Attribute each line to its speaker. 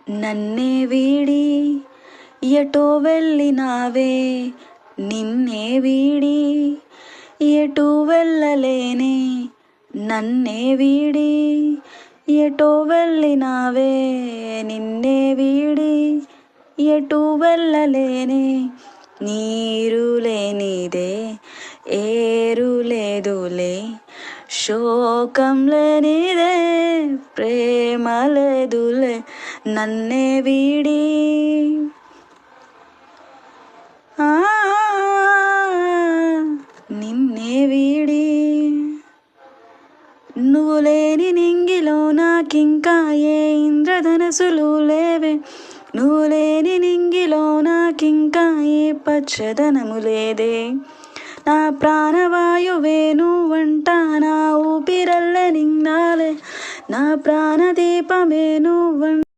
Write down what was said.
Speaker 1: నన్నే వీడి ఎటో వెళ్ళినావే, నిన్నే వీడి ఎటు వెళ్ళలేనే. నన్నే వీడి ఎటో వెళ్ళినావే, నిన్నే వీడి ఎటు వెళ్ళలేనే. నీరు లేనిదే ఏరు లేదులే, శోకం లేనిదే ప్రేమ లేదులే. నన్నే వీడి నిన్నే వీడి. నువ్వు లేని నింగిలో నాకింకా ఏ ఇంద్రధనసులు లేవే, నువ్వు లేని నింగిలో నాకింకా ఏ పచ్చదనము లేదే. నా ప్రాణవాయువే నువ్వంట, నా ఊపిరల్లే నిన్నాలే, నా ప్రాణదీపమే నువ్వంట.